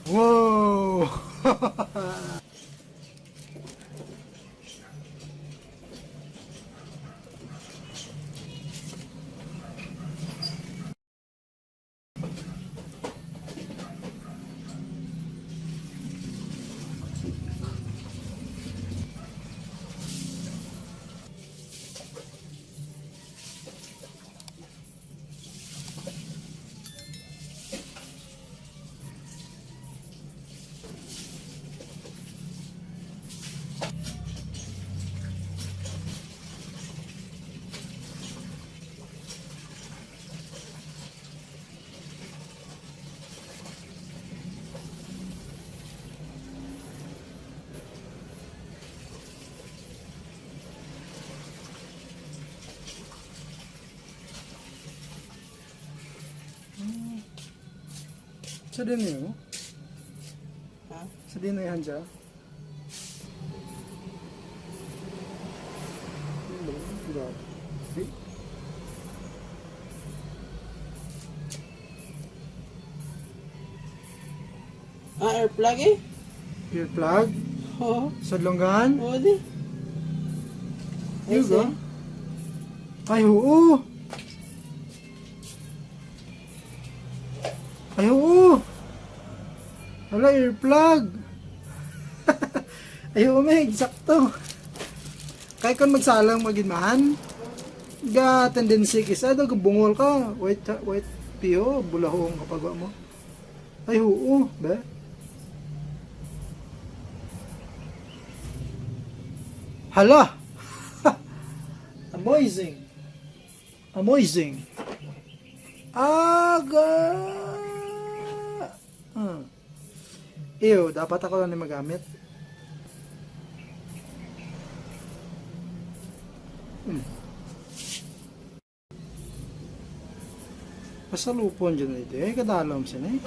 Wow! Sa din yun? Ha? Sa din na yan siya? Grabe. Air plug eh? Ear plug? Oo. Sa longgan? Oo di. Yun ba? Ay, oo! Ay, oo! Hala, ear plug! Ay, oo, may eksakto. Kaya kung magsalang maginmahan, ga tendency kisa, bungol ka. Wait, piyo, bulahong kapagawa mo. Ay, oo, ba? Hala! Amazing! Amazing! Aga! Ew, dapat ako lang magamit. Pasalupon dyan ito eh, kadalom siya eh.